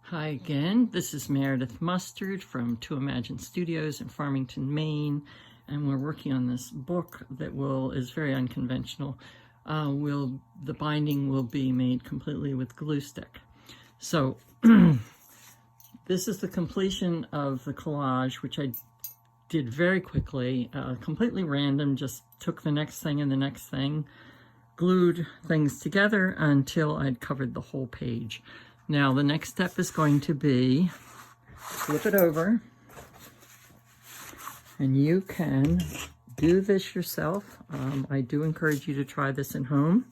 Hi again, this is Meredith Mustard from To Imagine Studios in Farmington, Maine, and we're working on this book that is very unconventional. The binding will be made completely with glue stick. So this is the completion of the collage, which I did very quickly, completely random, just took the next thing and the next thing, glued things together until I'd covered the whole page. Now the next step is going to be flip it over, and you can do this yourself. I do encourage you to try this at home.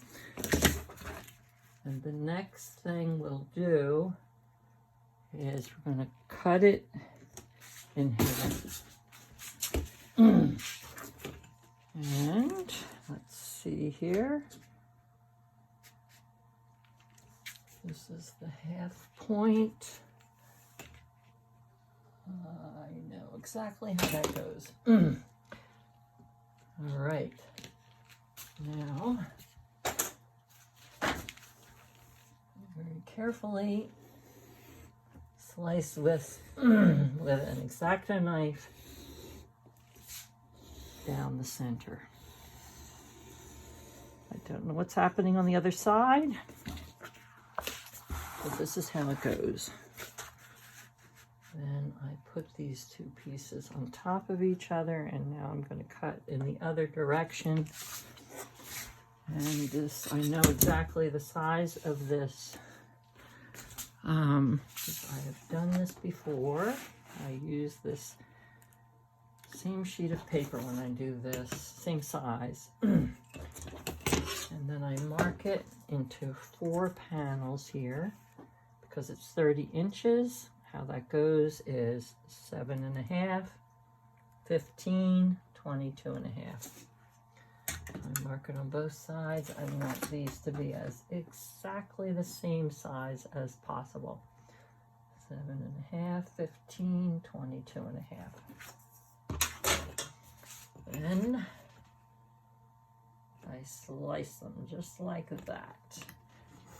And the next thing we'll do is we're going to cut it in here. And let's see here. This is the half point. I know exactly how that goes. All right. Now, very carefully slice with an X-Acto knife down the center. I don't know what's happening on the other side, but this is how it goes. Then I put these two pieces on top of each other, and now I'm going to cut in the other direction. And this, I know exactly the size of this. Because I have done this before. I use this same sheet of paper when I do this, same size. And then I mark it into 4 panels here because it's 30 inches. How that goes is 7.5, 15, 22.5. I mark it on both sides. I want these to be as exactly the same size as possible. 7.5, 15, 22.5. Then I slice them just like that.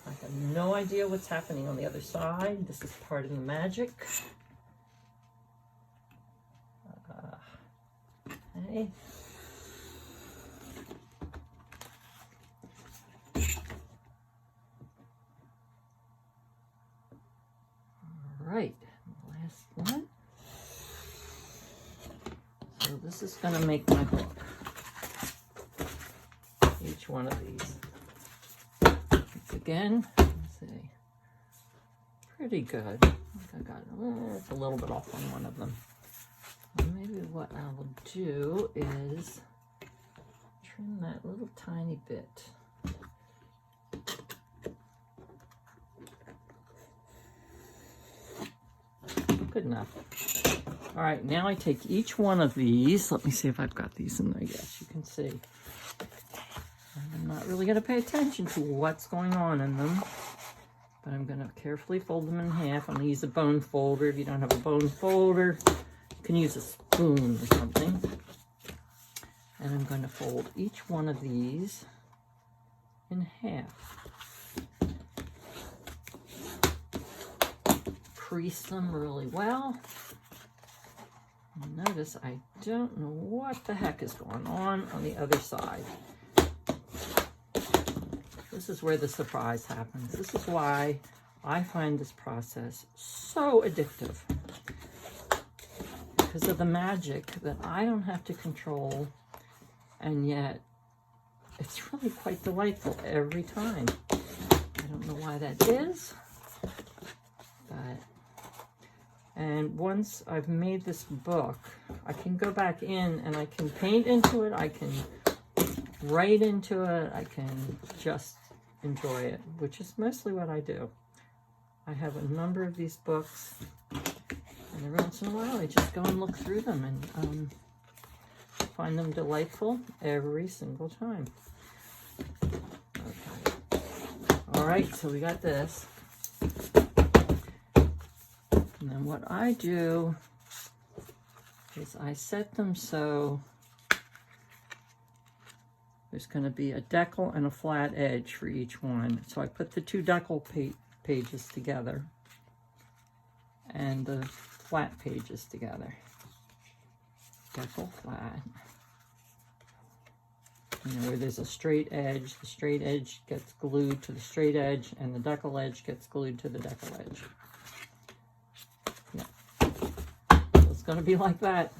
I have no idea what's happening on the other side. This is part of the magic. Okay. All right, last one. So this is going to make my hook. Each one of these. Again, let's see, pretty good. I think I got it's a little bit off on one of them. Maybe what I will do is trim that little tiny bit. Good enough. All right, now I take each one of these. Let me see if I've got these in there. Yes, you can see. I'm not really going to pay attention to what's going on in them, but I'm going to carefully fold them in half. I'm going to use a bone folder. If you don't have a bone folder, you can use a spoon or something. And I'm going to fold each one of these in half. Crease them really well. And notice I don't know what the heck is going on the other side. This is where the surprise happens. This is why I find this process so addictive. Because of the magic that I don't have to control, and yet it's really quite delightful every time. I don't know why that is, and once I've made this book, I can go back in and I can paint into it, I can write into it, I can just enjoy it, which is mostly what I do. I have a number of these books, and every once in a while I just go and look through them and find them delightful every single time. Okay. All right, so we got this. And then what I do is I set them so there's going to be a decal and a flat edge for each one. So I put the 2 decal pages together. and the flat pages together. Deckle flat. You know, where there's a straight edge, the straight edge gets glued to the straight edge, and the deckle edge gets glued to the deckle edge. Yeah. So it's going to be like that.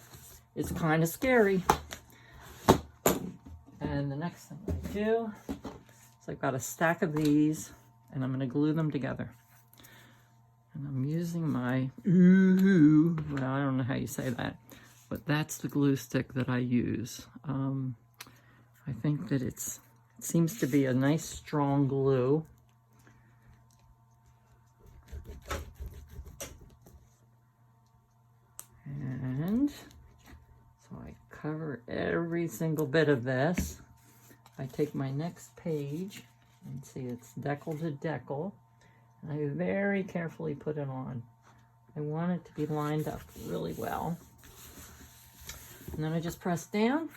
It's kind of scary. And the next thing I do is I've got a stack of these, and I'm going to glue them together. And I'm using my, well, I don't know how you say that, but that's the glue stick that I use. I think that it seems to be a nice strong glue. And so I cover every single bit of this. I take my next page and see it's deckle to deckle. And I very carefully put it on. I want it to be lined up really well. And then I just press down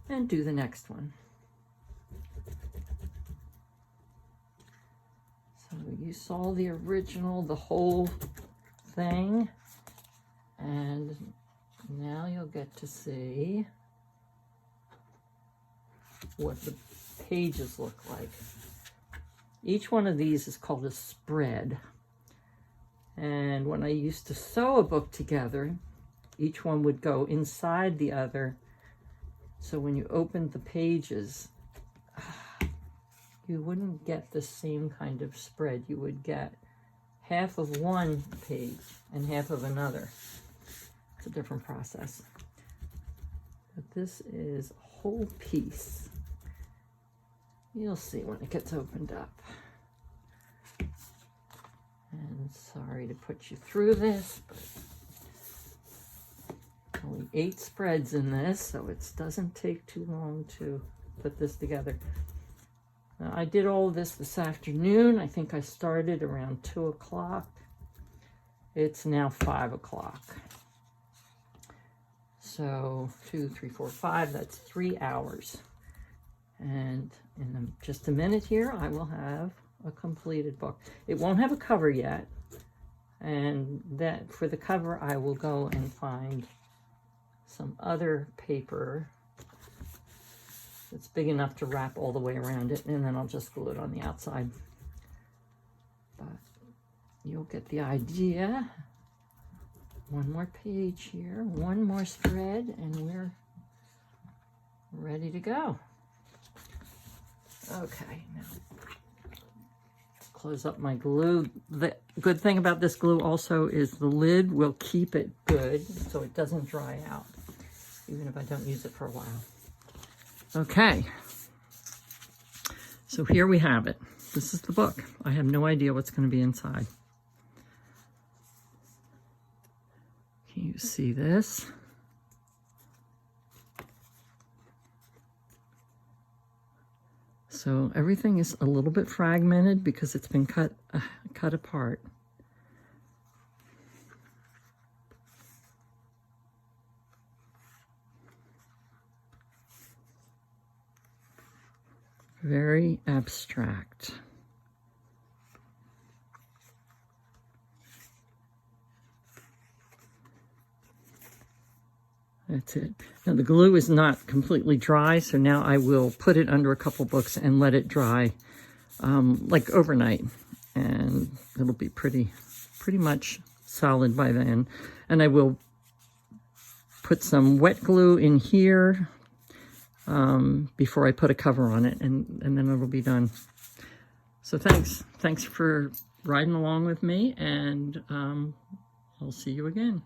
and do the next one. So you saw the original, the whole thing, and now you'll get to see what the pages look like. Each one of these is called a spread. And when I used to sew a book together, each one would go inside the other. So when you opened the pages, you wouldn't get the same kind of spread. You would get half of one page and half of another. It's a different process. But this is a whole piece. You'll see when it gets opened up. And sorry to put you through this, but only 8 spreads in this, so it doesn't take too long to put this together. Now, I did all this afternoon. I think I started around 2 o'clock. It's now 5 o'clock. So 2, 3, 4, 5, that's 3 hours. And in just a minute here, I will have a completed book. It won't have a cover yet. And that for the cover, I will go and find some other paper that's big enough to wrap all the way around it, and then I'll just glue it on the outside. But you'll get the idea. One more page here, one more spread, and we're ready to go. Okay, now close up my glue. The good thing about this glue also is the lid will keep it good so it doesn't dry out, even if I don't use it for a while. Okay, so here we have it. This is the book. I have no idea what's going to be inside. Can you see this? So everything is a little bit fragmented because it's been cut apart. Very abstract. That's it. Now the glue is not completely dry, so now I will put it under a couple books and let it dry like overnight. And it'll be pretty much solid by then. And I will put some wet glue in here before I put a cover on it, and then it'll be done. So thanks for riding along with me, and I'll see you again.